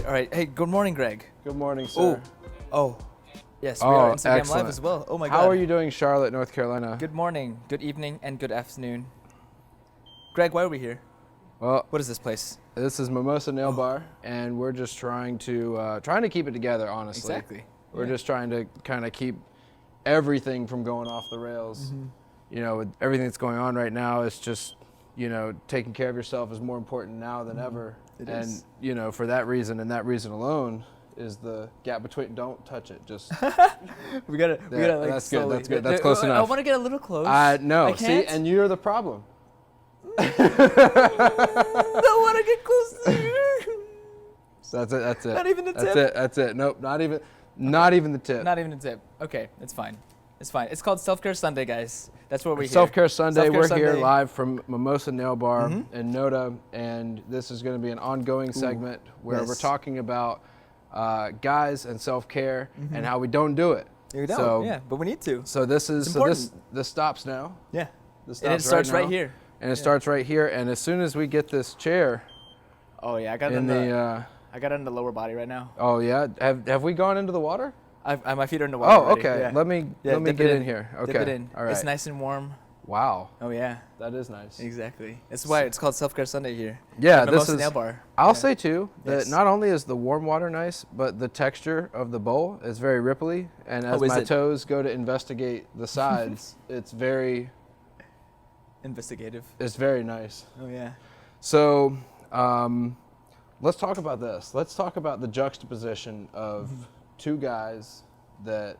All right. Hey, good morning, Greg. Good morning, sir. Oh. Yes, we are Instagram excellent. Live as well. Oh my God. How are you doing, Charlotte, North Carolina? Good morning, good evening, and good afternoon. Greg, why are we here? Well, What is this place? this is Mimosa Nail Bar, and we're just trying to keep it together, honestly. Exactly. We're just trying to kind of keep everything from going off the rails. Mm-hmm. You know, with everything that's going on right now, it's just, you know, taking care of yourself is more important now than ever. It and, is. you know, for that reason and that reason alone is the gap between, don't touch it, just. we gotta like that's slowly. good, that's good, that's close enough. I want to get a little close. No, I can't. see, and you're the problem. Don't want to get close to you. That's it. Not even the tip? That's it. Nope, not even the tip. Not even a tip. Okay, it's fine. It's fine. It's called Selfcare Sunday, guys. That's what we're here. Selfcare Sunday. We're here Sunday. live from Mimosa Nail Bar in Noda, and this is going to be an ongoing segment where we're talking about guys and self-care and how we don't do it. We don't. So, but we need to. So this stops now. Yeah. This And it starts right here. And it starts right here. And as soon as we get this chair, Oh yeah, I got it in the lower body right now. Oh yeah, have we gone into the water? My feet are in the water. Oh, okay. Yeah. Let me get in here. Okay. Dip it in. All right. It's nice and warm. Wow. Oh yeah. That is nice. Exactly. That's why it's called Self-Care Sunday here. Yeah, At this Mimosa is. Nail Bar. I'll say too that Yes. not only is the warm water nice, but the texture of the bowl is very ripply. And as is my it? toes go to investigate the sides, it's very Investigative. nice. Oh yeah. So let's talk about this. Let's talk about the juxtaposition of two guys that.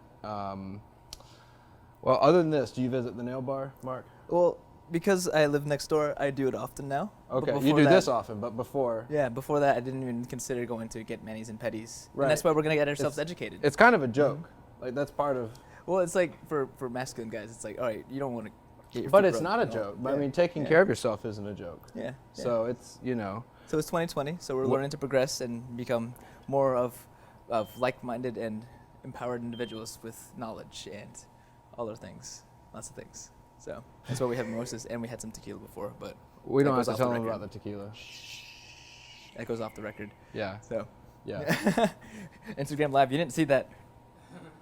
Well, other than this, do you visit the nail bar, Mark? Well, because I live next door, I do it often now. Okay, But you before do that- this often, but before. Yeah, before that, I didn't even consider going to get manis and petties. Right. And that's why we're gonna get ourselves educated. It's kind of a joke. Like that's part of. Well, it's like for masculine guys, it's like, all right, you don't want to get your But feet it's rubbed not a and all. joke. I Yeah. mean, taking Yeah. care of yourself isn't a joke. Yeah. So it's, you know. So it's 2020. So we're Wha- learning to progress and become more of like-minded and empowered individuals with knowledge and other things, lots of things. So that's why we have mimosas, and we had some tequila before, but We that don't have goes to off tell the them record. about the tequila. That goes off the record. Yeah. So Yeah. Instagram Live, you didn't see that.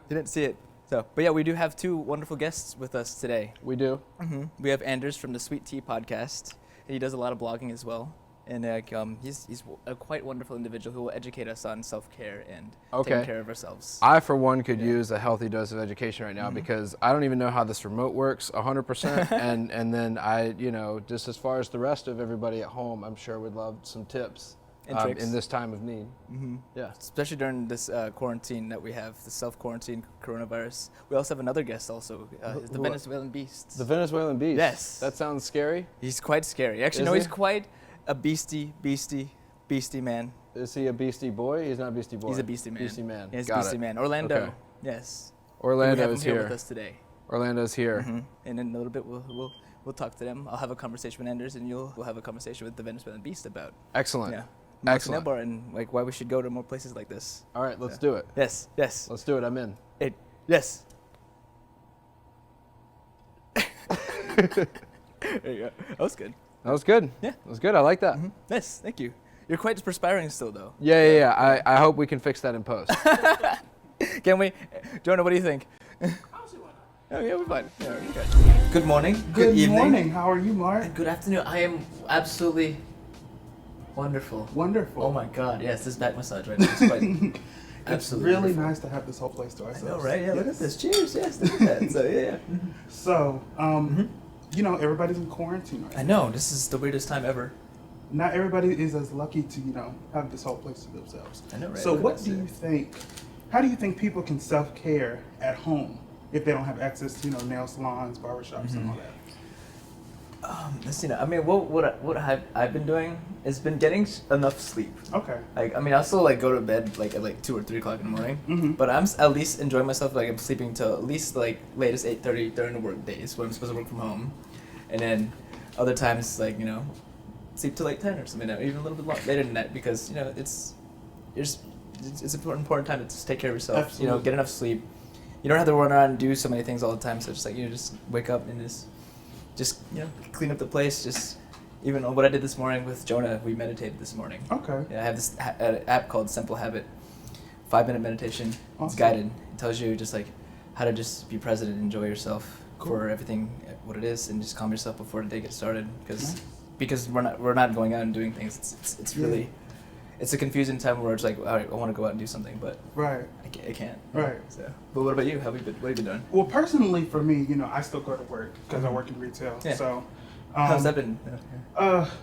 You didn't see it. So, but yeah, we do have two wonderful guests with us today. We do. We have Anders from the Sweet Tea podcast. He does a lot of blogging as well. And he's a quite wonderful individual who will educate us on self-care and taking care of ourselves. I, for one, could use a healthy dose of education right now because I don't even know how this remote works 100%. and then I, you know, just as far as the rest of everybody at home, I'm sure would love some tips And tricks. in this time of need. Yeah. Especially during this quarantine that we have, the self-quarantine coronavirus. We also have another guest also, the Who- Venezuelan Beast. The Venezuelan beast. Yes. That sounds scary. He's quite scary. Actually, Is no, he? he's quite a beastie man. Is he a beastie boy? He's not a beastie boy. He's a beastie man. Beastie man. Yeah, he's Got a beastie it. man. Orlando. Okay. Yes. Orlando's we have him here. here with us today. Orlando's here. And in a little bit, we'll talk to them. I'll have a conversation with Anders, and we'll have a conversation with the Venezuelan Beast about Excellent. Mimosa Nail Excellent. Bar and like why we should go to more places like this. All right, let's do it. Yes. Let's do it. I'm in. Yes. There you go. That was good. That was good. Yeah. That was good. I like that. Yes, thank you. You're quite perspiring still, though. Yeah. I hope we can fix that in post. Can we? Jonah, what do you think? Oh, yeah, we're fine. Yeah, we're good. Good morning. Good evening. morning. How are you, Mark? And good afternoon. I am absolutely wonderful. Wonderful. Oh my God! Yes, this back massage right now is quite It's absolutely really wonderful. nice to have this whole place to I ourselves. know, right? Yeah, look at Yes. this. Cheers. Yes, look at that. So yeah. So, you know, everybody's in quarantine right I now. know this is the weirdest time ever. Not everybody is as lucky to, have this whole place to themselves. I know, right? So, Look at what that do shit. you think? How do you think people can self-care at home if they don't have access to, nail salons, barbershops, and all that? Listen, I mean, what I've been doing is been getting enough sleep. Okay. Like, I mean, I'll still go to bed at 2 or 3 o'clock in the morning. But I'm at least enjoying myself. Like I'm sleeping till at least latest 8:30 during the work days when I'm supposed to work from home, and then other times sleep till 10 or something, even a little bit later than that because it's an important time to just take care of yourself. Absolutely. Get enough sleep. You don't have to run around and do so many things all the time. So just just wake up and just clean up the place. Just Even what I did this morning with Jonah, we meditated this morning. Okay. Yeah, I have this an app called Simple Habit, 5-minute meditation. Awesome. It's guided. It tells you just like how to just be present and enjoy yourself Cool. for everything what it is, and just calm yourself before the day gets started. Nice. Because we're not going out and doing things. It's Yeah. really it's a confusing time where it's like, all right, I want to go out and do something, but Right. I can't. Right. So, but what about you? What have you been doing? Well, personally, for me, I still go to work because I work in retail. Yeah. So, How's that been?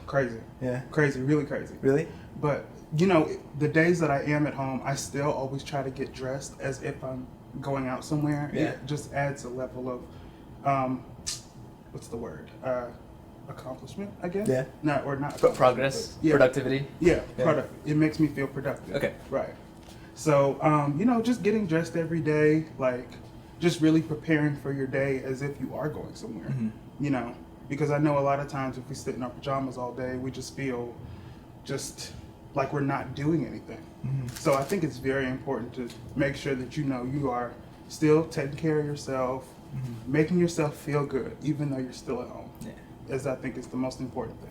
crazy, Yeah. crazy, really crazy. Really? But the days that I am at home, I still always try to get dressed as if I'm going out somewhere. Yeah. It just adds a level of, what's the word? Accomplishment, I guess. Yeah. Not But progress, but, yeah. productivity. Yeah, Yeah. product. It makes me feel productive. Okay. Right. So, just getting dressed every day, like, just really preparing for your day as if you are going somewhere. Mhm. Because I know a lot of times if we sit in our pajamas all day, we just feel just like we're not doing anything. Mhm. So I think it's very important to make sure that you are still taking care of yourself, making yourself feel good, even though you're still at home. Yeah. As I think is the most important thing.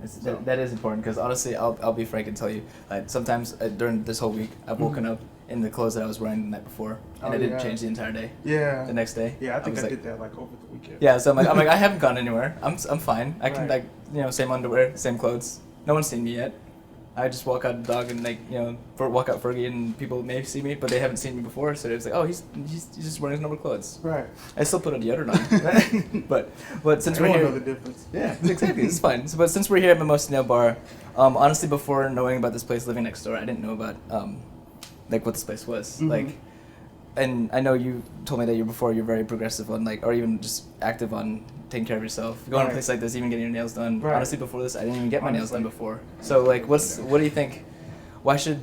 So- That is important because honestly, I'll be frank and tell you, sometimes during this whole week, I've woken up in the clothes that I was wearing the night before, and Oh, I didn't yeah. change the entire day. Yeah. The next day. Yeah, I think was I like, did that like over the weekend. Yeah, so I'm like I haven't gone anywhere. I'm fine. I can Right. same underwear, same clothes. No one's seen me yet. I just walk out the dog and walk out Fergie and people may see me, but they haven't seen me before, so it's like, oh, he's just wearing his normal clothes. Right. I still put a deodorant on, but since we're Everyone here, know the difference. yeah, exactly, it's fine. So, but since we're here at Mimosa Nail Bar, honestly, before knowing about this place, living next door, I didn't know about what this place was like. And I know you told me that you're very progressive on or even just active on taking care of yourself. Going to a Right. place like this, even getting your nails done. Right. Honestly, before this, I didn't even get my nails done Honestly. before. So what do you think? Why should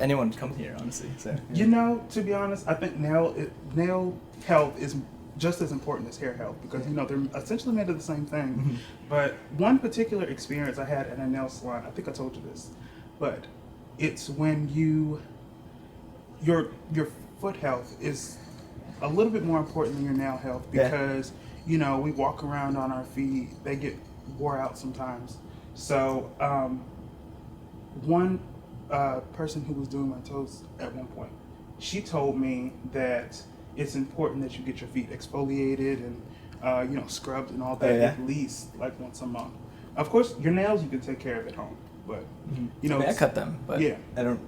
anyone come here? Honestly, so To be honest, I think nail health is just as important as hair health because they're essentially made of the same thing. But one particular experience I had at a nail salon, I think I told you this, but it's when your foot health is a little bit more important than your nail health because we walk around on our feet, they get wore out sometimes. So one person who was doing my toes at one point, she told me that it's important that you get your feet exfoliated and scrubbed and all that at least like once a month. Of course, your nails you can take care of at home, but I cut them, but yeah. I don't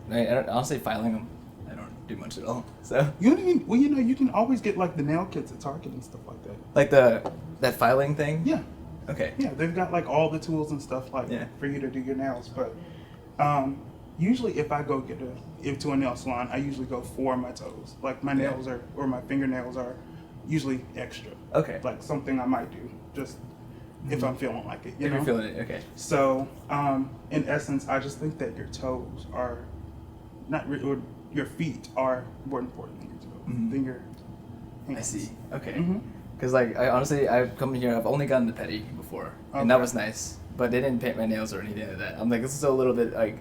honestly filing them. I don't do much at all. So You can always get like the nail kits at Target and stuff like that. like that filing thing. Yeah. Okay. Yeah, they've got like all the tools and stuff for you to do your nails. But usually if I go into a nail salon, I usually go for my toes. Like my nails or my fingernails are usually extra. Okay. Like something I might do just if I'm feeling like it. If you're feeling it, okay. So in essence, I just think that your toes are or your feet are more important than your toes, than your hands. I see. Okay. Mhm. Because I've come here. I've only gotten the pedi before, and that Okay. was nice. But they didn't paint my nails or anything like that. I'm like, this is a little bit I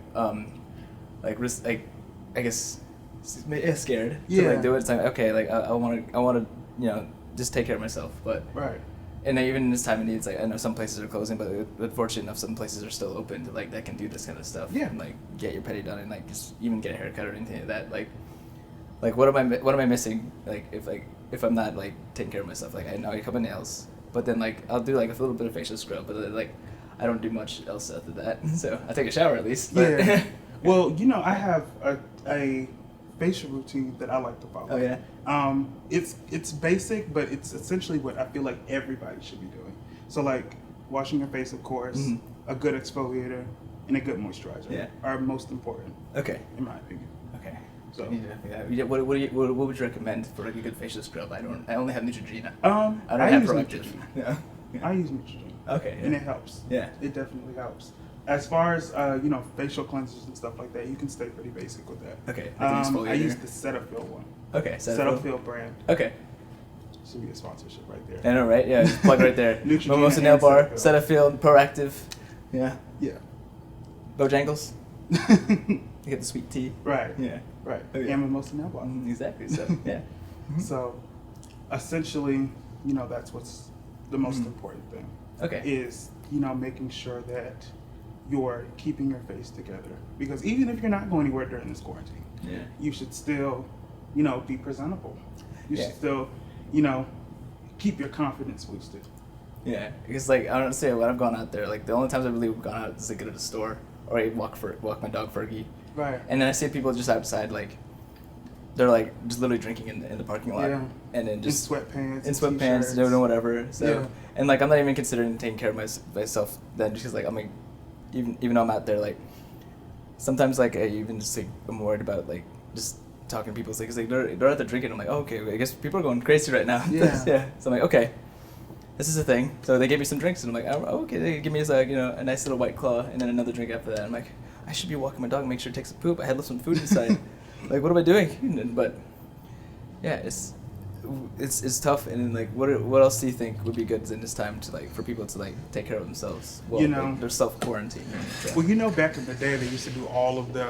guess scared to do it. It's like okay, I want to just take care of myself. But Right. and even in this time of need, it's like I know some places are closing, but fortunate enough, some places are still open to that can do this kind of stuff. Yeah. And get your pedi done and just even get a haircut or anything like that. Like what am I missing? If I'm not taking care of myself, I know I cut my nails, but then I'll do a little bit of facial scrub, but I don't do much else after that. So I take a shower at least. But Yeah. Well, I have a facial routine that I like to follow. Oh yeah. It's basic, but it's essentially what I feel like everybody should be doing. So washing your face, of course, a good exfoliator, and a good moisturizer are most important, Okay. in my opinion. Okay. So What would you recommend for a good facial scrub? I only have Neutrogena. I don't I have use Proactive. Neutrogena. Yeah. I use Neutrogena. Okay. And it helps. Yeah. It definitely helps. As far as facial cleansers and stuff like that, you can stay pretty basic with that. Okay. Like an I exfoliator. use the Cetaphil one. Okay. Cetaphil brand. Okay. Should be a sponsorship right there. I know, right? Yeah. Just plug right there. Neutrogena Mimosa Nail and Bar, Cetaphil. Cetaphil, Proactive. Yeah. Yeah. Bojangles. You get the sweet tea. Right. Yeah. Right. Oh, yeah. And Mimosa Nail Bar. Exactly. So yeah. So, essentially, that's what's the most important thing Okay. is making sure that you're keeping your face together. Because even if you're not going anywhere during this quarantine, you should still, be presentable. You should still, keep your confidence boosted. Yeah, because like I don't say when I've gone out there, like the only times I've really gone out is to get to the store or I walk my dog Fergie. Right. And then I see people just outside, like they're like just literally drinking in the parking lot, and then just in sweatpants, doing whatever. So, Yeah. and like I'm not even considering taking care of myself then, because like I'm like even though I'm out there, like sometimes like I even just like I'm worried about like just talking to people, because like they're out there drinking. I'm like, oh, okay, I guess people are going crazy right now. Yeah. So I'm like, okay, this is a thing. So they gave me some drinks, and I'm like, oh, okay, they give me like a nice little White Claw, and then another drink after that. I'm like, I should be walking my dog, make sure it takes a poop. I had left some food inside. Like, what am I doing? But yeah, it's tough. And then like, what else do you think would be good in this time to like for people to like take care of themselves? Well, like, they're self quarantining. So. Well, back in the day, they used to do all of the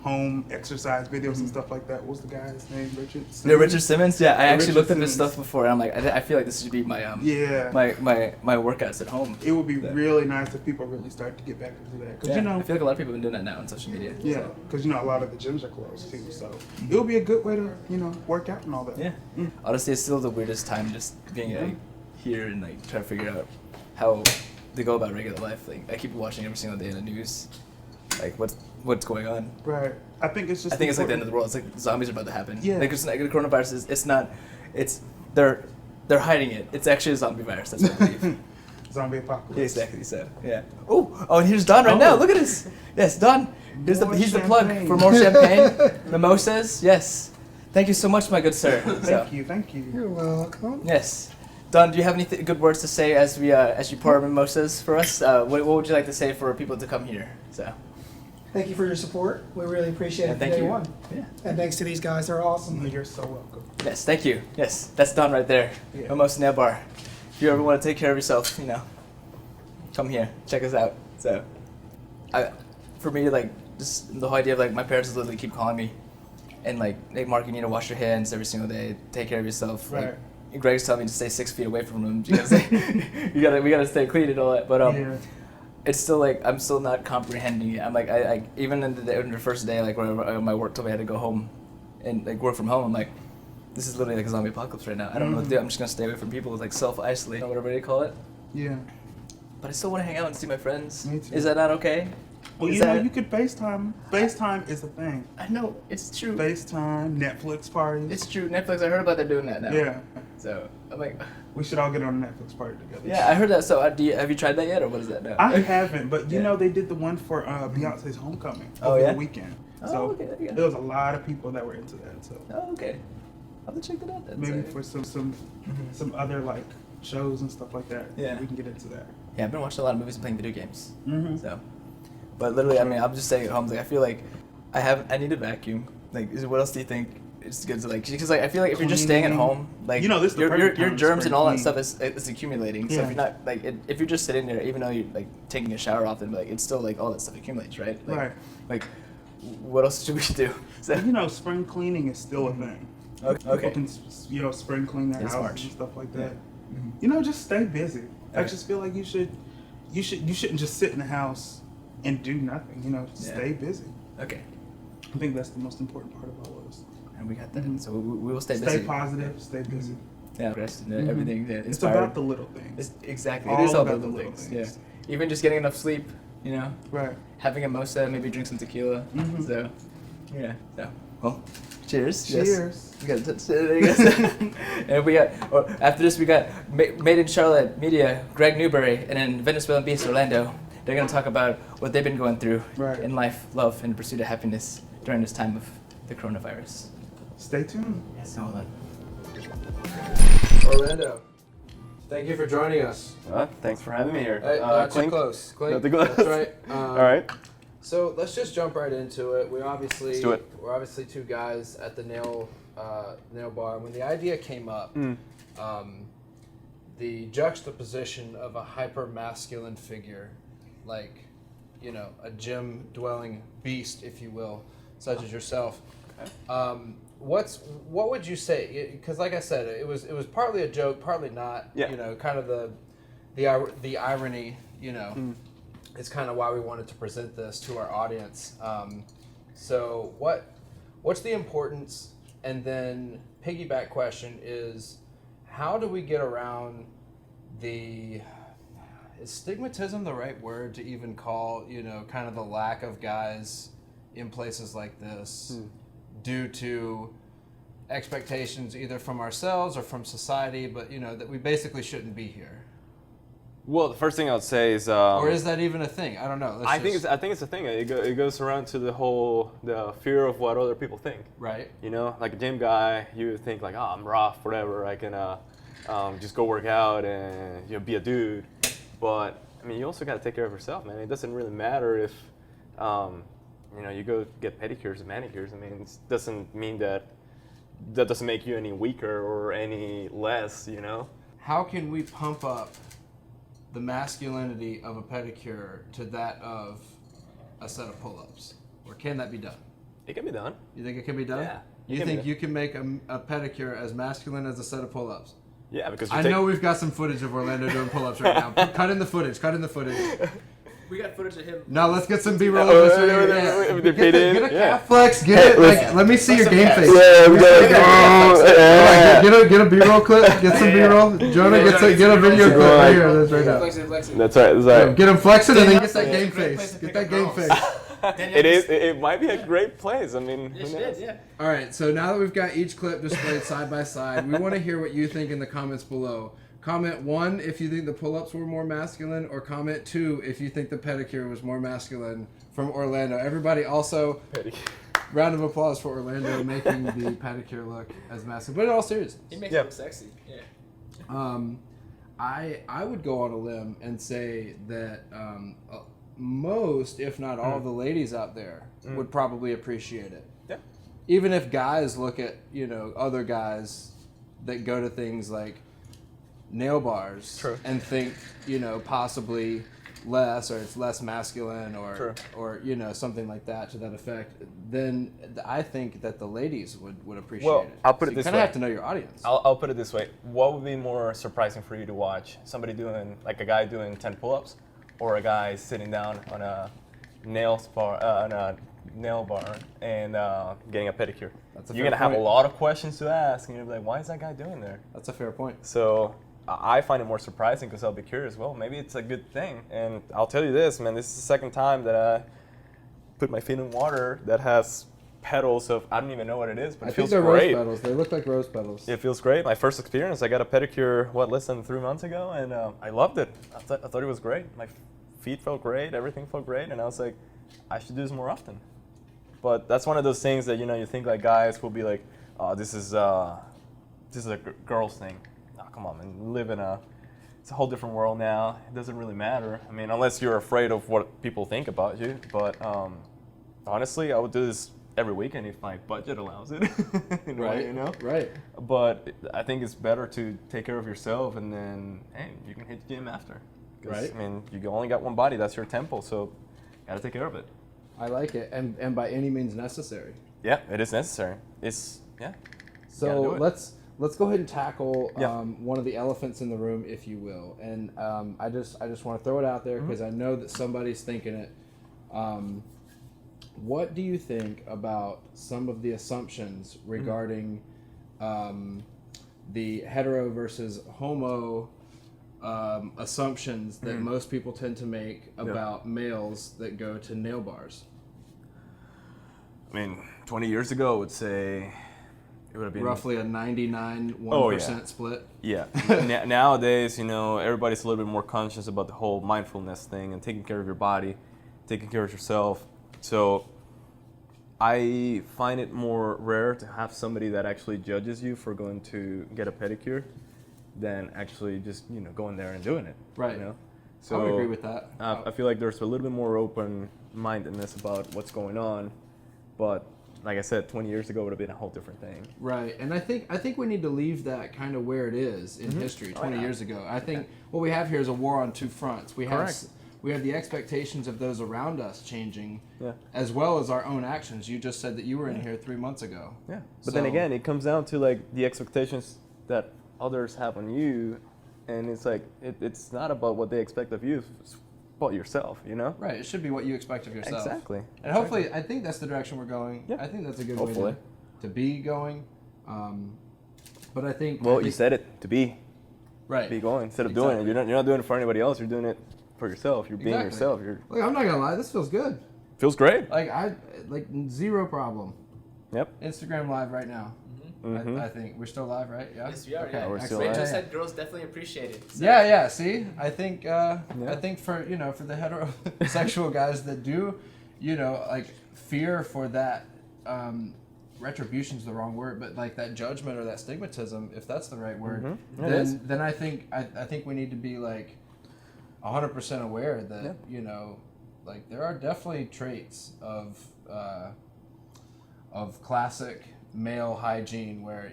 home exercise videos Mm-hmm. and stuff like that. What was the guy's name? Richard Simmons? Yeah, Richard Simmons. Yeah, I actually Richard looked at his Simmons. stuff before, and I'm like, I feel like this should be my my workouts at home. It would be really nice if people really start to get back into that. Because I feel like a lot of people have been doing that now on social media. Yeah, because a lot of the gyms are closed too, so it would be a good way to work out and all that. Yeah. Honestly, it's still the weirdest time just being like here and like trying to figure out how they go about regular life. Like I keep watching every single day in the news, like what's going on. Right. I think it's just. I think it's like the end of the world. It's like zombies are about to happen. Yeah. Like it's not, the coronavirus is. It's not. It's they're hiding it. It's actually a zombie virus. That's what I believe. Zombie apocalypse. Yeah, exactly. So yeah. Oh, and here's Don right now. Look at this. Yes, Don. He's the plug for more champagne. Mimosas. Yes. Thank you so much, my good sir. Thank you. You're welcome. Yes. Don, do you have any good words to say as you pour our mimosas for us? What would you like to say for people to come here? So. Thank you for your support. We really appreciate it. Thank you. Day one. Yeah. And thanks to these guys. They're awesome. You're so welcome. Yes, thank you. Yes, that's Don right there. Yeah. Mimosa Nail Bar. If you ever want to take care of yourself, come here, check us out. So, for me, like, just the whole idea of like my parents literally keep calling me, and like, hey, Mark, you need to wash your hands every single day. Take care of yourself. Right. Like, Greg's telling me to stay 6 feet away from him. We gotta stay clean and all that. But it's still like I'm still not comprehending it. I'm like I even in the first day, like where my work told me I had to go home and like work from home. I'm like, this is literally like a zombie apocalypse right now. I don't know what to do. I'm just gonna stay away from people, like self-isolate, whatever they call it. Yeah. But I still want to hang out and see my friends. Me too. Is that not okay? Well, you could FaceTime. FaceTime is a thing. I know, it's true. FaceTime, Netflix parties. It's true. Netflix, I heard about them doing that now. Yeah. So I'm like, We should all get on a Netflix party together. yeah, I heard that. So have you tried that yet, or what is that now? I haven't, but Yeah. they did the one for Beyonce's homecoming Oh, over yeah? the weekend. Oh, So okay, there you go. there was a lot of people that were into that. So Oh, okay. I'll have to check that out then. maybe So- for some other like shows and stuff like that. Yeah. We can get into that. Yeah, I've been watching a lot of movies and playing video games. Mm-hmm. So, but literally, I mean, I'm just staying at home. Like, I feel like I need a vacuum. Like, what else do you think is good to like? Because like, I feel like if you're just staying at home, like, this is the your perfect your time to germs spray and all that clean. stuff is accumulating. So Yeah. if you're not like, if you're just sitting there, even though you're like taking a shower often, like, it's still like all that stuff accumulates, right? Like, Right. Like, what else should we do? So, Spring cleaning is still a thing. Okay. People can, spring clean their It's houses March. and stuff like that. Mhm. Just stay busy. I Okay. just feel like you shouldn't just sit in the house and do nothing. Just Yeah. stay busy. Okay. I think that's the most important part of all of this. And we got that. Mhm. So we will stay Stay busy. positive. Stay busy. Yeah. Rest and Mhm. everything. Yeah, It's inspired. about the little things. Exactly. All It is all about about the the little things. things. Yeah. Even just getting enough sleep. Right. Having a mimosa, maybe drink some tequila. Mhm. So, yeah. So, well, cheers. Cheers. Yes. We got there you go. And we got after this we got Made in Charlotte Media, Greg Newberry, and then Venezuelan Beast Orlando. They're gonna talk about what they've been going through Right. in life, love, and pursuit of happiness during this time of the coronavirus. Stay tuned. Yes. Hold on. Orlando, thank you for joining us. Thanks for having me here. Hey, not too Clink? close. Clink. Not too close. That's right. All right. So let's just jump right into it. We're Let's do it. obviously two guys at the nail bar. When the idea came up, the juxtaposition of a hyper masculine figure, like a gym dwelling beast, if you will, such as yourself. What would you say? Because like I said, it was partly a joke, partly not. Yeah. Kind of the irony you know, it's kind of why we wanted to present this to our audience. So what's the importance? And then piggyback question is, how do we get around is stigmatism the right word to even call, you know, kind of the lack of guys in places like this due to expectations either from ourselves or from society, but, you know, that we basically shouldn't be here? Well, the first thing I would say is, or is that even a thing? I don't know. I think it's a thing. It goes around to the fear of what other people think. Right. You know, like a gym guy, you think like, oh, I'm rough, whatever. I can just go work out and, you know, be a dude. But I mean, you also got to take care of yourself, man. It doesn't really matter if you know, you go get pedicures and manicures. I mean, it doesn't mean that doesn't make you any weaker or any less. You know. How can we pump up the masculinity of a pedicure to that of a set of pull-ups? Or can that be done? It can be done. You think it can be done? Yeah. You think you can make a pedicure as masculine as a set of pull-ups? Yeah, because I know we've got some footage of Orlando doing pull-ups right now. Cut in the footage. We got footage of him. No, let's get some B-roll of this right here. Get a calf flex. Let me see your game face. Yeah, we got Get a B-roll clip. Get some B-roll. Jonah, get a video clip right here. That's right now. That's right. Get him flexing and then get that game face. Get that game face. It might be a great place. I mean, who knows? Yeah. All right, so now that we've got each clip displayed side by side, we want to hear what you think in the comments below. Comment 1 if you think the pull-ups were more masculine, or comment 2 if you think the pedicure was more masculine from Orlando. Everybody also, round of applause for Orlando making the pedicure look as masculine. But in all seriousness, He makes it look sexy. Yeah. I would go on a limb and say that most, if not all, of the ladies out there would probably appreciate it. Yeah. Even if guys look at, you know, other guys that go to things like nail bars and think, you know, possibly less, or it's less masculine, or you know, something like that to that effect, then I think that the ladies would appreciate it. I'll put it this way. You kind of have to know your audience. I'll put it this way. What would be more surprising for you to watch? Somebody doing, like a guy doing 10 pull-ups, or a guy sitting down on a nail bar and getting a pedicure? You're going to have a lot of questions to ask, and you're like, why is that guy doing there? That's a fair point. So I find it more surprising because I'll be curious. Well, maybe it's a good thing. And I'll tell you this, man, this is the second time that I put my feet in water that has petals of, I don't even know what it is, but it feels great. Rose petals. They look like rose petals. It feels great. My first experience, I got a pedicure, less than 3 months ago, and I loved it. I thought it was great. My feet felt great, everything felt great, and I was like, I should do this more often. But that's one of those things that, you know, you think like guys will be like, oh, this is a girl's thing. Oh, come on, man. We live in it's a whole different world now. It doesn't really matter. I mean, unless you're afraid of what people think about you. But honestly, I would do this every weekend if my budget allows it. Right, you know? Right. But I think it's better to take care of yourself, and then, hey, you can hit the gym after. Right. I mean, you only got one body. That's your temple, so you got to take care of it. I like it, and by any means necessary. Yeah, it is necessary. So let's go ahead and tackle Yeah. one of the elephants in the room, if you will. And I just want to throw it out there because I know that somebody's thinking it. What do you think about some of the assumptions regarding the hetero versus homo assumptions that most people tend to make about males that go to nail bars? I mean, 20 years ago, I would say it would have been roughly a 99% split. Yeah. Nowadays, you know, everybody's a little bit more conscious about the whole mindfulness thing and taking care of your body, taking care of yourself. So I find it more rare to have somebody that actually judges you for going to get a pedicure than actually just, you know, going there and doing it. Right. You know? So I would agree with that. I feel like there's a little bit more open-mindedness about what's going on, but like I said, 20 years ago would have been a whole different thing. Right, and I think we need to leave that kind of where it is in history. 20 years ago, I think what we have here is a war on two fronts. We have the expectations of those around us changing, as well as our own actions. You just said that you were in here 3 months ago. Yeah, but then again, it comes down to like the expectations that others have on you, and it's like it's not about what they expect of you. It's well, yourself, you know? Right. It should be what you expect of yourself. Exactly. And hopefully, I think that's the direction we're going. Yeah. I think that's a good Hopefully. way to be going. But I think... Well, you said it, to be right. going instead of doing it. You're not doing it for anybody else. You're doing it for yourself. You're being Exactly. yourself. Like, I'm not going to lie. This feels good. Feels great. Like zero problem. Yep. Instagram live right now. Mhm. I think we're still live, right? Yeah. Yes, we are. Okay. Yeah. We're still Rachel live. said girls definitely appreciate it. So. Yeah. See, I think for for the heterosexual guys that do, like fear for that. Retribution's the wrong word, but like that judgment or that stigmatism, if that's the right word, then I think we need to be like 100% aware that like there are definitely traits of classic male hygiene where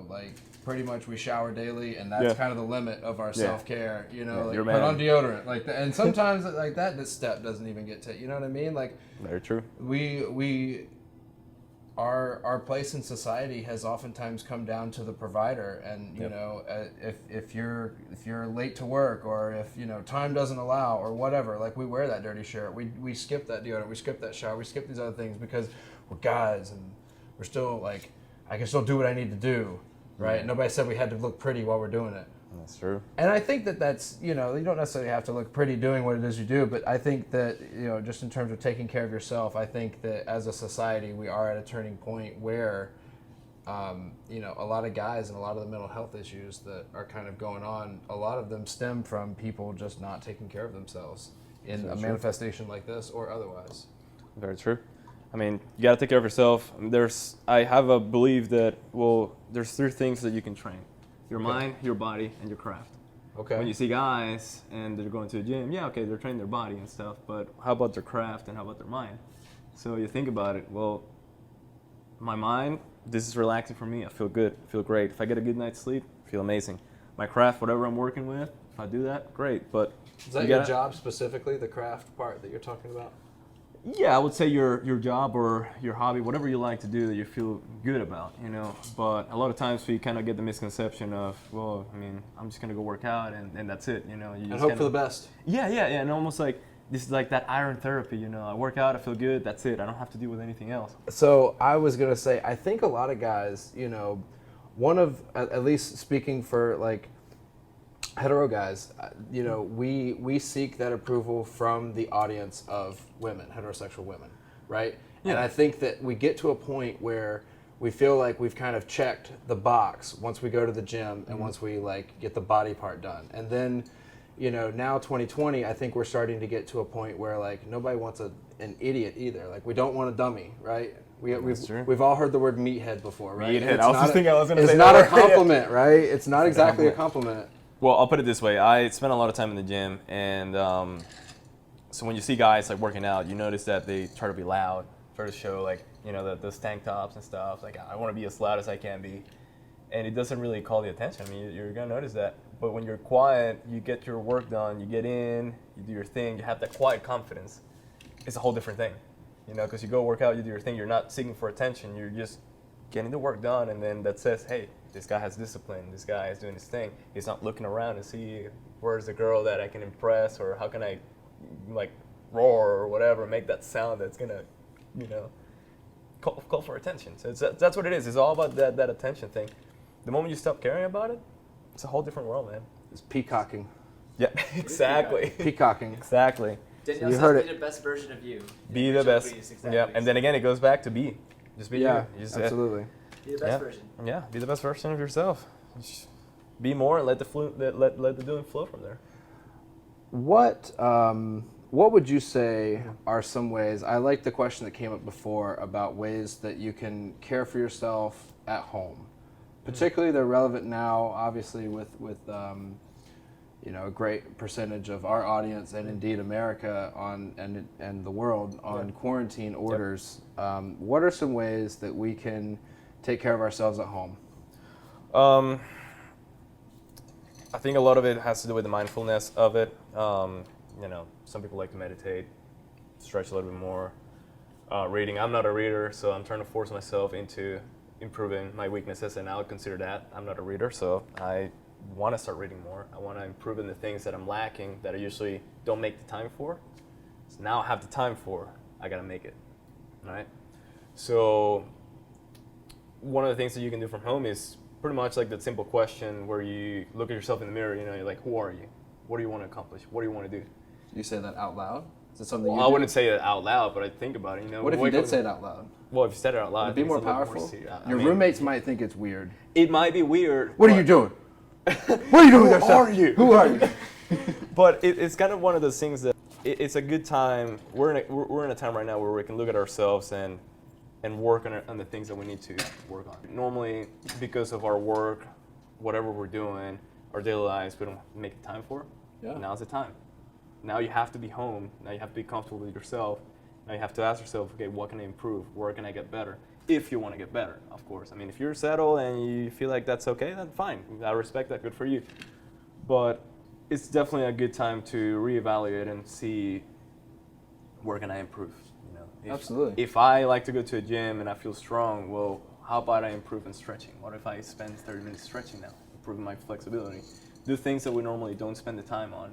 like pretty much we shower daily and that's kind of the limit of our self-care. Like You're put man. on deodorant, like that, and sometimes like that step doesn't even get to. You know what I mean? Like Very true. Our place in society has oftentimes come down to the provider, and if you're late to work or if time doesn't allow or whatever, like we wear that dirty shirt, we skip that deodorant, we skip that shower, we skip these other things because we're guys and we're still like I can still do what I need to do, right? Nobody said we had to look pretty while we're doing it. That's true. And I think that's, you don't necessarily have to look pretty doing what it is you do, but I think that, just in terms of taking care of yourself, I think that as a society, we are at a turning point where, a lot of guys and a lot of the mental health issues that are kind of going on, a lot of them stem from people just not taking care of themselves in a manifestation like this or otherwise. Very true. I mean, you got to take care of yourself. I have a belief that, there's 3 things that you can train. Your mind, your body, and your craft. Okay. When you see guys and they're going to the gym, they're training their body and stuff, but how about their craft and how about their mind? So you think about it, my mind, this is relaxing for me, I feel good, I feel great. If I get a good night's sleep, I feel amazing. My craft, whatever I'm working with, if I do that, great, but... Is that your job specifically, the craft part that you're talking about? Yeah, I would say your job or your hobby, whatever you like to do that you feel good about, But a lot of times we kind of get the misconception of, I'm just going to go work out and that's it, You and just hope for the best. Yeah, and almost like, this is like that iron therapy, I work out, I feel good, that's it. I don't have to deal with anything else. So I was going to say, I think a lot of guys, one of, at least speaking for like hetero guys, we seek that approval from the audience of women, heterosexual women, right? Yeah. And I think that we get to a point where we feel like we've kind of checked the box once we go to the gym and once we like get the body part done. And then, now 2020, I think we're starting to get to a point where like nobody wants an idiot either. Like we don't want a dummy, right? We've all heard the word meathead before, right? Meathead. I was just thinking I was going to say it's that. It's not a compliment, right? It's not exactly a compliment. Well, I'll put it this way. I spend a lot of time in the gym, and so when you see guys like working out, you notice that they try to be loud, try to show like, those tank tops and stuff. Like, I want to be as loud as I can be. And it doesn't really call the attention. I mean, you're going to notice that. But when you're quiet, you get your work done, you get in, you do your thing, you have that quiet confidence. It's a whole different thing, because you go work out, you do your thing, you're not seeking for attention, you're just getting the work done, and then that says, hey, this guy has discipline, this guy is doing his thing. He's not looking around to see where's the girl that I can impress, or how can I, like, roar or whatever, make that sound that's going to, call for attention. So that's what it is. It's all about that attention thing. The moment you stop caring about it, it's a whole different world, man. It's peacocking. Yeah, exactly. Peacocking. Exactly. Danielle you says heard be it. the best version of you. Be the best. Exactly. Yeah, and then again, it goes back to be. Just be you. You just, absolutely. Be the best version. Yeah, be the best version of yourself. Just be more and let the doing flow from there. What would you say are some ways? I like the question that came up before about ways that you can care for yourself at home. Particularly, they're relevant now, obviously, with a great percentage of our audience and indeed America and the world on quarantine orders. What are some ways that we can take care of ourselves at home? I think a lot of it has to do with the mindfulness of it. Some people like to meditate, stretch a little bit more. Reading. I'm not a reader, so I'm trying to force myself into improving my weaknesses, and I would consider that. I'm not a reader, so I want to start reading more. I want to improve in the things that I'm lacking that I usually don't make the time for. So now I have the time for, I got to make it, right? So one of the things that you can do from home is pretty much like that simple question where you look at yourself in the mirror, you're like, who are you? What do you want to accomplish? What do you want to do? You say that out loud? Is it something Well, you I do? wouldn't say it out loud, but I think about it. What if you did say it out loud? Well, if you said it out loud, Would it be more it's a little powerful? serious. I Your mean, roommates might think it's weird. It might be weird. What are you doing? What are you doing with yourself? Who are you? Who are you? But it's kind of one of those things that it's a good time. We're in a time right now where we can look at ourselves and work on the things that we need to work on. Normally, because of our work, whatever we're doing, our daily lives, we don't make time for. Yeah. Now's the time. Now you have to be home. Now you have to be comfortable with yourself. Now you have to ask yourself, okay, what can I improve? Where can I get better? If you want to get better, of course. I mean, if you're settled and you feel like that's okay, then fine. I respect that. Good for you. But it's definitely a good time to reevaluate and see where can I improve. You know, Absolutely. If I like to go to a gym and I feel strong, well, how about I improve in stretching? What if I spend 30 minutes stretching now, improving my flexibility? Do things that we normally don't spend the time on.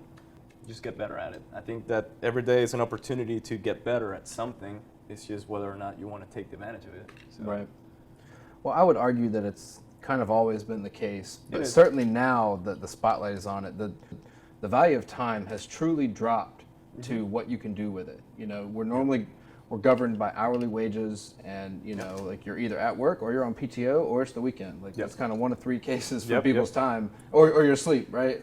Just get better at it. I think that every day is an opportunity to get better at something. It's just whether or not you want to take advantage of it. So. Right. Well, I would argue that it's kind of always been the case, It but is. certainly now that the spotlight is on it, the value of time has truly dropped to what you can do with it. You know, we're governed by hourly wages, and you know, like you're either at work or you're on PTO or it's the weekend. Like that's kind of one of three cases for people's time, or your sleep, right?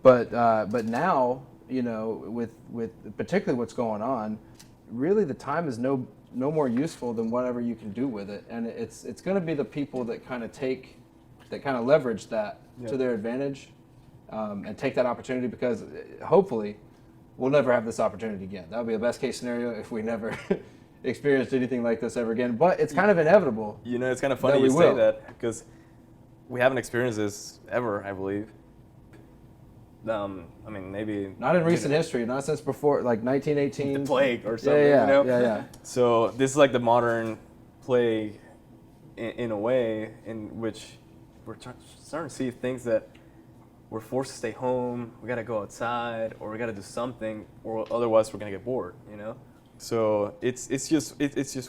But now, you know, with particularly what's going on, really the time is no more useful than whatever you can do with it, and it's going to be the people that kind of leverage that to their advantage, and take that opportunity, because hopefully we'll never have this opportunity again. That would be a best case scenario if we never experienced anything like this ever again. But it's kind of inevitable. You know, it's kind of funny you say that, because we haven't experienced this ever, I believe. I mean, maybe Not in recent history, not since before, like 1918. the plague or something. Yeah, you know? yeah. So this is like the modern plague, in a way, in which we're starting to see things that we're forced to stay home. We got to go outside, or we got to do something, or otherwise we're gonna get bored. You know. So it's just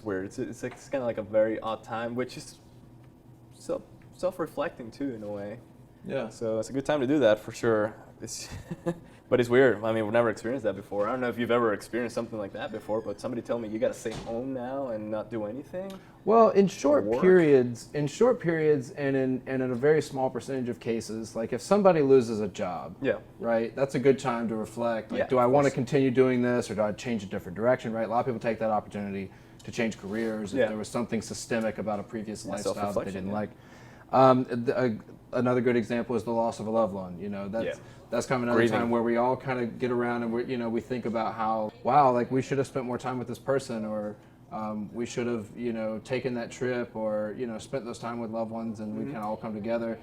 weird. It's kind of like a very odd time, which is self-reflecting too, in a way. Yeah. So it's a good time to do that for sure. But it's weird. I mean, we've never experienced that before. I don't know if you've ever experienced something like that before, but somebody tell me you got to stay home now and not do anything. Well, in short work? periods, and in a very small percentage of cases, like if somebody loses a job, right, that's a good time to reflect. Like, do I want to continue doing this, or do I change a different direction? Right, a lot of people take that opportunity to change careers if there was something systemic about a previous lifestyle that they didn't like. Another good example is the loss of a loved one. You know, that's kind of another time where we all kind of get around and we think about how, wow, like we should have spent more time with this person, or we should have, taken that trip, or, spent those time with loved ones, and we can all come together.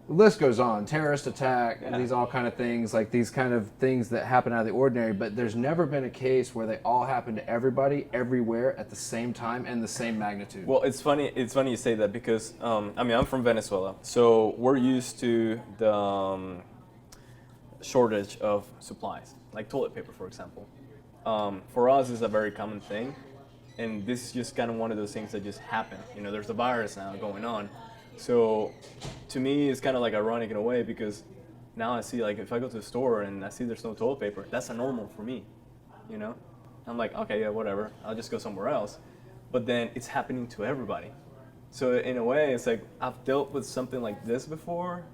The list goes on. Terrorist attack, and these all kind of things, like these kind of things that happen out of the ordinary, but there's never been a case where they all happen to everybody, everywhere, at the same time, and the same magnitude. Well, it's funny you say that, because, I'm from Venezuela, so we're used to the shortage of supplies, like toilet paper, for example. For us, it's a very common thing, and this is just kind of one of those things that just happen. There's a virus now going on. So to me, it's kind of like ironic in a way, because now I see, like, if I go to the store and I see there's no toilet paper, that's a normal for me, I'm like, okay, yeah, whatever, I'll just go somewhere else. But then it's happening to everybody. So in a way, it's like I've dealt with something like this before,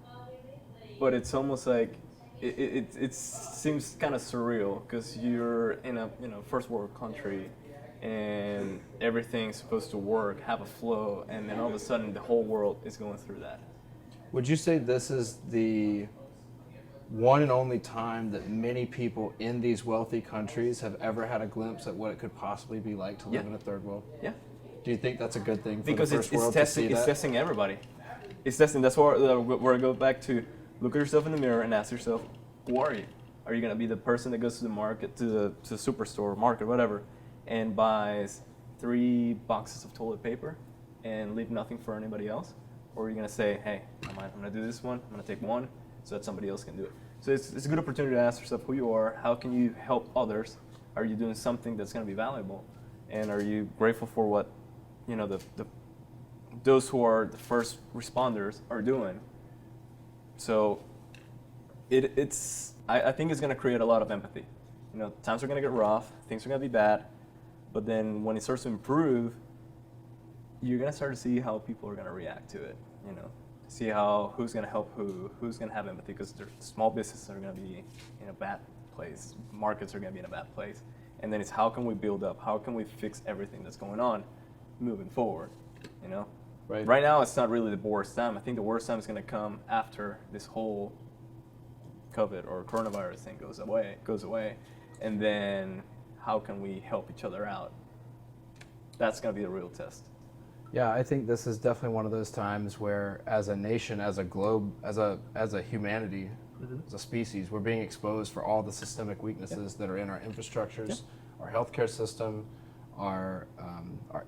but it's almost like it seems kind of surreal, because you're in a first world country, and everything's supposed to work, have a flow, and then all of a sudden the whole world is going through that. Would you say this is the one and only time that many people in these wealthy countries have ever had a glimpse at what it could possibly be like to live in a third world? Yeah. Do you think that's a good thing for because the first world to see that? It's testing everybody. It's testing. That's where I go back to. Look at yourself in the mirror and ask yourself, who are you? Are you going to be the person that goes to the market, to the superstore, market, whatever, and buys 3 boxes of toilet paper and leave nothing for anybody else? or are you gonna say, hey, I'm gonna do this one, I'm gonna take one, so that somebody else can do it. So it's a good opportunity to ask yourself who you are, how can you help others, are you doing something that's gonna be valuable, and are you grateful for what, you know, those who are the first responders are doing. So I think it's gonna create a lot of empathy. You know, times are gonna get rough, things are gonna be bad, but then when it starts to improve, you're gonna start to see how people are gonna react to it. You know, see who's gonna help who's gonna have empathy, because small businesses are gonna be in a bad place, markets are gonna be in a bad place, and then it's how can we build up, how can we fix everything that's going on, moving forward. You know, right now it's not really the worst time. I think the worst time is gonna come after this whole COVID or coronavirus thing goes away, and then how can we help each other out? That's gonna be the real test. Yeah, I think this is definitely one of those times where, as a nation, as a globe, as a humanity, as a species, we're being exposed for all the systemic weaknesses that are in our infrastructures, our healthcare system, our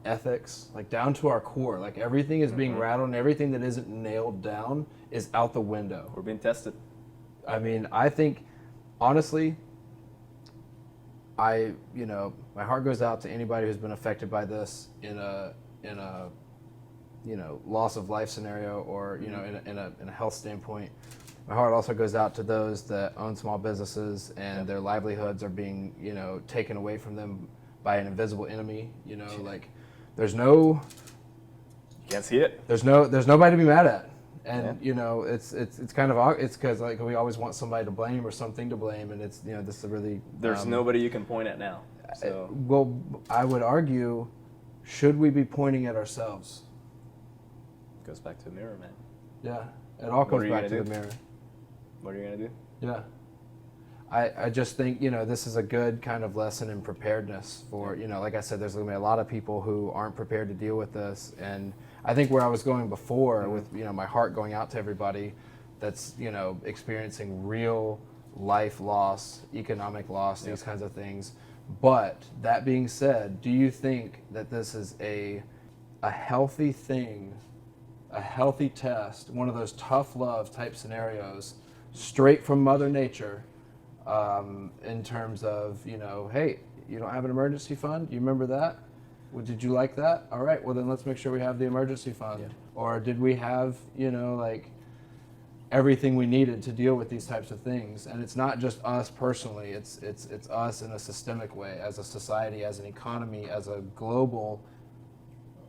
ethics, like down to our core. Like everything is being rattled, and everything that isn't nailed down is out the window. We're being tested. I mean, I think, honestly, my heart goes out to anybody who's been affected by this in a loss of life scenario, or in a health standpoint. My heart also goes out to those that own small businesses and their livelihoods are being taken away from them by an invisible enemy. Like you can't see it. There's nobody to be mad at. And it's kind of, it's because like we always want somebody to blame or something to blame, and it's this is really there's nobody you can point at now. So well, I would argue, should we be pointing at ourselves? Goes back to the mirror, man. Yeah, it all comes back to the mirror. What are you gonna do? Yeah, I just think this is a good kind of lesson in preparedness for like I said, there's gonna be a lot of people who aren't prepared to deal with this, and I think where I was going before with my heart going out to everybody that's experiencing real life loss, economic loss, these kinds of things. But that being said, do you think that this is a healthy thing, a healthy test, one of those tough love type scenarios, straight from Mother Nature, in terms of hey, you don't have an emergency fund? You remember that? Well, did you like that? All right, well then let's make sure we have the emergency fund. Yeah. Or did we have, like everything we needed to deal with these types of things? And it's not just us personally, it's us in a systemic way, as a society, as an economy, as a global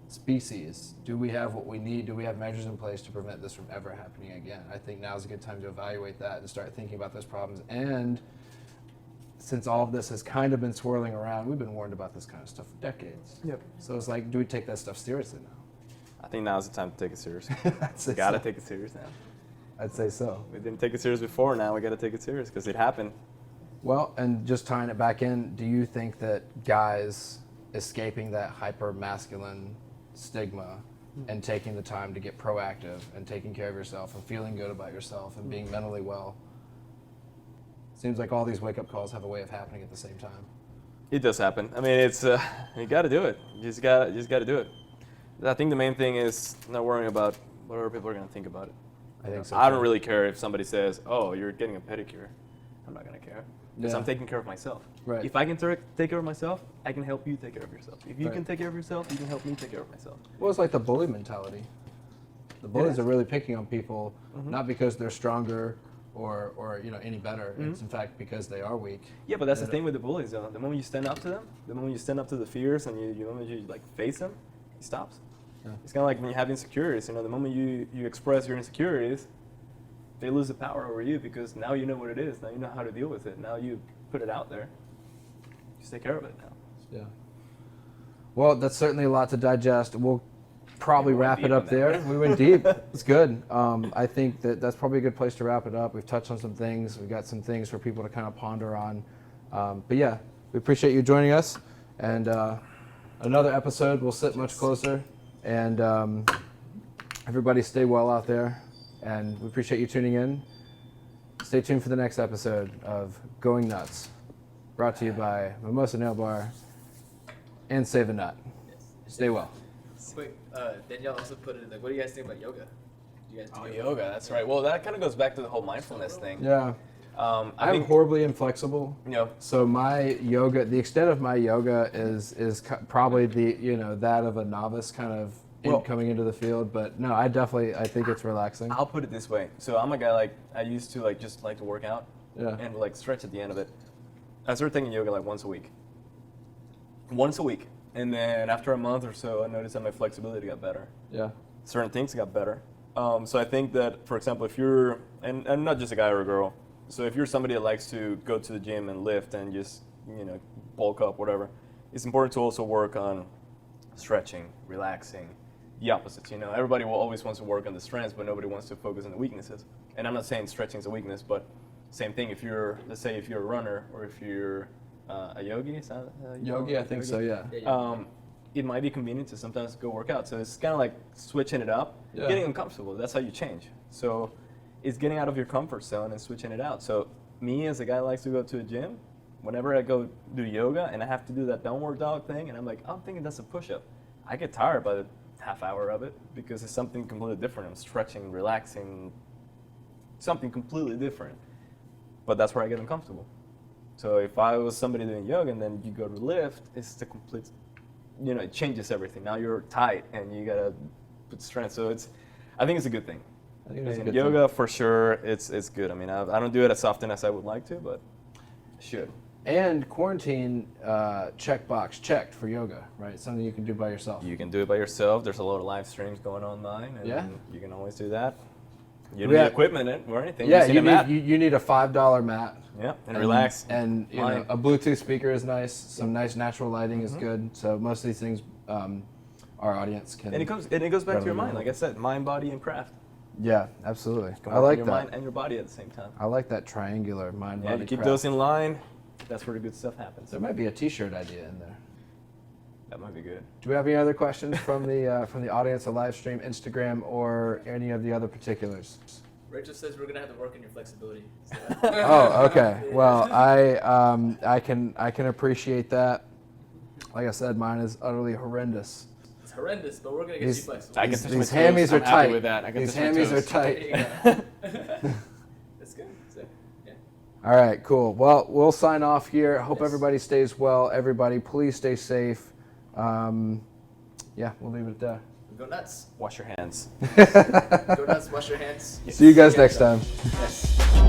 species. Do we have what we need? Do we have measures in place to prevent this from ever happening again? I think now is a good time to evaluate that and start thinking about those problems. And since all of this has kind of been swirling around, we've been warned about this kind of stuff for decades. Yep. So it's like, do we take that stuff seriously now? I think now's the time to take it serious. Gotta take it serious now. I'd say so. We didn't take it serious before, now we gotta take it serious because it happened. Well, and just tying it back in, do you think that guys escaping that hyper-masculine stigma and taking the time to get proactive and taking care of yourself and feeling good about yourself and being mentally well, seems like all these wake-up calls have a way of happening at the same time? It does happen. I mean, it's you got to do it. You just got to do it. I think the main thing is not worrying about what other people are going to think about it. I think so. I don't really care if somebody says, "Oh, you're getting a pedicure." I'm not going to care because I'm taking care of myself. Right. If I can take care of myself, I can help you take care of yourself. If you can take care of yourself, you can help me take care of myself. Well, it's like the bully mentality. The bullies are really picking on people, not because they're stronger or any better. It's in fact because they are weak. Yeah, but that's the thing with the bullies, though. The moment you stand up to them, the moment you stand up to the fears, and the moment you like face them, he stops. Yeah. It's kind of like when you have insecurities. The moment you express your insecurities, they lose the power over you because now you know what it is. Now you know how to deal with it. Now you put it out there. Just take care of it now. Yeah. Well, that's certainly a lot to digest. We'll probably wrap it up there. We went deep. It's good. I think that's probably a good place to wrap it up. We've touched on some things. We've got some things for people to kind of ponder on. But yeah, we appreciate you joining us. And another episode will sit much closer. And everybody stay well out there. And we appreciate you tuning in. Stay tuned for the next episode of Going Nuts, brought to you by Mimosa Nail Bar and Save a Nut. Stay well. Wait, Danielle also put it in, like, what do you guys think about yoga? You guys do Oh, yoga. That's right. Well, that kind of goes back to the whole mindfulness thing. Yeah. I I'm think, horribly inflexible. you know, So my yoga, the extent of my yoga is probably that of a novice kind of coming into the field. But no, I think it's relaxing. I'll put it this way. So I'm a guy like I used to just like to work out Yeah. and like stretch at the end of it. I started taking yoga like once a week. Once a week. And then after a month or so, I noticed that my flexibility got better. Yeah. Certain things got better. So I think that, for example, if you're, and not just a guy or a girl, so if you're somebody that likes to go to the gym and lift and just, bulk up, whatever, it's important to also work on stretching, relaxing, the opposites. Everybody will always wants to work on the strengths, but nobody wants to focus on the weaknesses. And I'm not saying stretching is a weakness, but same thing. If you're, let's say, if you're a runner or if you're a yogi, is that Yogi, I think so. Yeah. It might be convenient to sometimes go work out. So it's kind of like switching it up, getting uncomfortable. That's how you change. So it's getting out of your comfort zone and switching it out. So me as a guy that likes to go to a gym, whenever I go do yoga and I have to do that downward dog thing, and I'm like, I'm thinking that's a push-up. I get tired by the half hour of it because it's something completely different. I'm stretching, relaxing, something completely different. But that's where I get uncomfortable. So if I was somebody doing yoga and then you go to lift, it's the complete, it changes everything. Now you're tight and you gotta put strength. So I think it's a good thing. I think it's a And good yoga thing. for sure, it's good. I mean, I don't do it as often as I would like to, but I should. And quarantine checkbox checked for yoga, right? Something you can do by yourself. You can do it by yourself. There's a lot of live streams going online, and Yeah. you can always do that. You don't Yeah. need equipment or anything. Yeah, just need a mat. you need a $5 mat. Yeah, and relax. And Mind. a Bluetooth speaker is nice. Some nice natural lighting is good. So most of these things, our audience can. And it goes back to your readily mind, like I said, mind, body, and craft. Yeah, absolutely. Can I work on like your that. mind and your body at the same time. I like that triangular mind Yeah, body. you keep craft. those in line. That's where the good stuff happens. There might be a T-shirt idea in there. That might be good. Do we have any other questions from the audience, the live stream, Instagram, or any of the other particulars? Rachel says we're gonna have to work on your flexibility. So. Oh, okay. Well, I can appreciate that. Like I said, mine is utterly horrendous. It's horrendous, but we're gonna get you flexible. I can touch my These toes. hammies are I'm happy tight. with that. I can These touch my hammies are toes. tight. There you go. That's good. So, yeah. All right, cool. Well, we'll sign off here. Hope Yes. everybody stays well. Everybody, please stay safe. Yeah, we'll leave it there. Go nuts. Wash your hands. Go nuts. Wash your hands. See you guys next time. Yes.